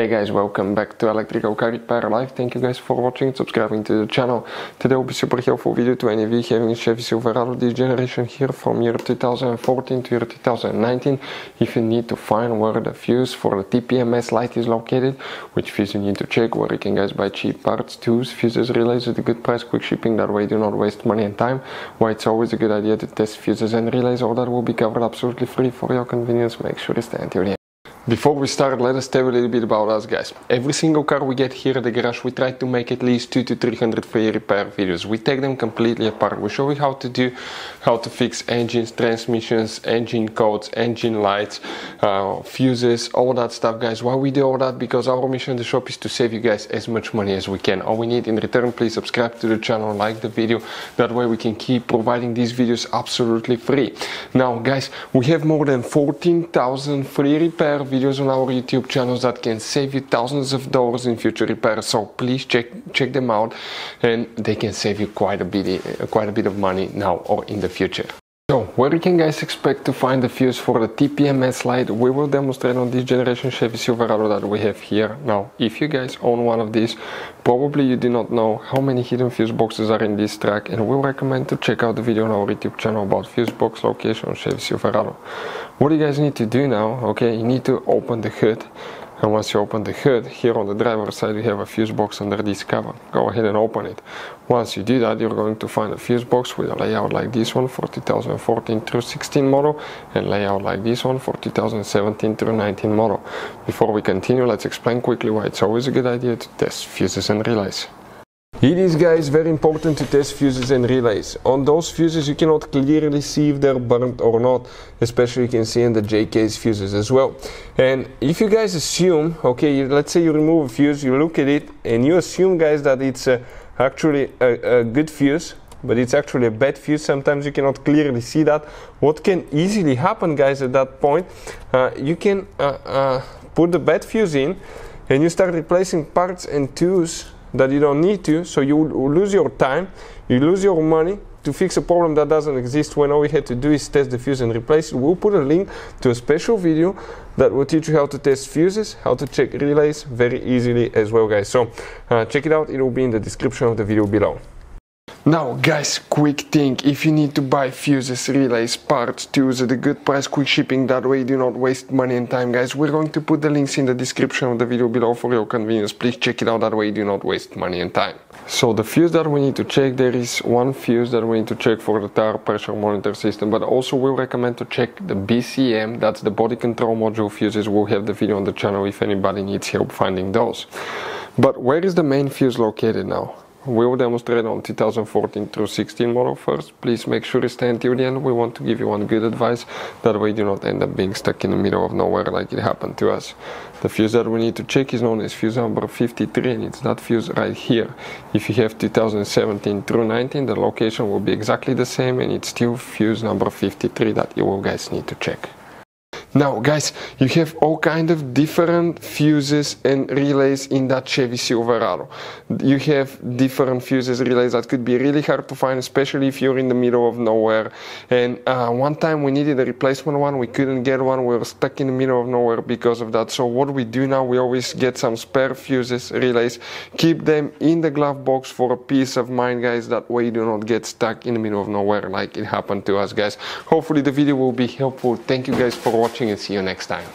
Hey guys, welcome back to Electrical Car Repair Live. Thank you guys for watching and subscribing to the channel. Today will be super helpful video to any of you having a Chevy Silverado this generation here from year 2014 to year 2019. If you need to find where the fuse for the TPMS light is located, which fuse you need to check, where you can guys buy cheap parts, tools, fuses, relays at a good price, quick shipping, that way you do not waste money and time. Why it's always a good idea to test fuses and relays, all that will be covered absolutely free for your convenience. Make sure to stay until the end. Before we start, let us tell you a little bit about us, guys. Every single car we get here at the garage, we try to make at least 200 to 300 free repair videos. We take them completely apart. We show you how to fix engines, transmissions, engine codes, engine lights, fuses, all that stuff, guys. Why we do all that? Because our mission in the shop is to save you guys as much money as we can. All we need in return, please subscribe to the channel, like the video. That way we can keep providing these videos absolutely free. Now, guys, we have more than 14,000 free repair videos on our YouTube channels that can save you thousands of dollars in future repairs. So please check them out, and they can save you quite a bit of money now or in the future. So, where you can guys expect to find the fuse for the TPMS light, we will demonstrate on this generation Chevy Silverado that we have here. Now, if you guys own one of these, probably you do not know how many hidden fuse boxes are in this truck, and we'll recommend to check out the video on our YouTube channel about fuse box location on Chevy Silverado. What you guys need to do now, okay, you need to open the hood. And once you open the hood, here on the driver's side you have a fuse box under this cover. Go ahead and open it. Once you do that, you're going to find a fuse box with a layout like this one for 2014 through 16 model, and layout like this one for 2017 through 19 model. Before we continue, let's explain quickly why it's always a good idea to test fuses and relays. It is, guys, very important to test fuses and relays. On those fuses you cannot clearly see if they're burnt or not, especially you can see in the J-case fuses as well. And if you guys assume, okay, let's say you remove a fuse, you look at it and you assume, guys, that it's actually a good fuse, but it's actually a bad fuse, sometimes you cannot clearly see that. What can easily happen, guys, at that point, you can put the bad fuse in and you start replacing parts and tools that you don't need to, so you lose your time, you lose your money to fix a problem that doesn't exist, when all we had to do is test the fuse and replace it. We'll put a link to a special video that will teach you how to test fuses, how to check relays very easily as well, guys. So check it out, it will be in the description of the video below. Now, guys, quick thing, if you need to buy fuses, relays, parts, tools at a good price, quick shipping, that way you do not waste money and time, guys, we're going to put the links in the description of the video below for your convenience. Please check it out, that way you do not waste money and time. So the fuse that we need to check, there is one fuse that we need to check for the tire pressure monitor system, but also we'll recommend to check the BCM, that's the body control module fuses. We'll have the video on the channel if anybody needs help finding those. But where is the main fuse located now? We will demonstrate on 2014 through 16 model first. Please make sure to stay until the end. We want to give you one good advice. That way you do not end up being stuck in the middle of nowhere like it happened to us. The fuse that we need to check is known as fuse number 53, and it's that fuse right here. If you have 2017 through 19, the location will be exactly the same, and it's still fuse number 53 that you will guys need to check. Now, guys, you have all kind of different fuses and relays in that Chevy Silverado. You have different fuses, relays that could be really hard to find, especially if you're in the middle of nowhere. And one time we needed a replacement one, we couldn't get one, we were stuck in the middle of nowhere because of that. So what we do now, we always get some spare fuses, relays, keep them in the glove box for a peace of mind, guys. That way you do not get stuck in the middle of nowhere like it happened to us, guys. Hopefully the video will be helpful. Thank you guys for watching, and see you next time.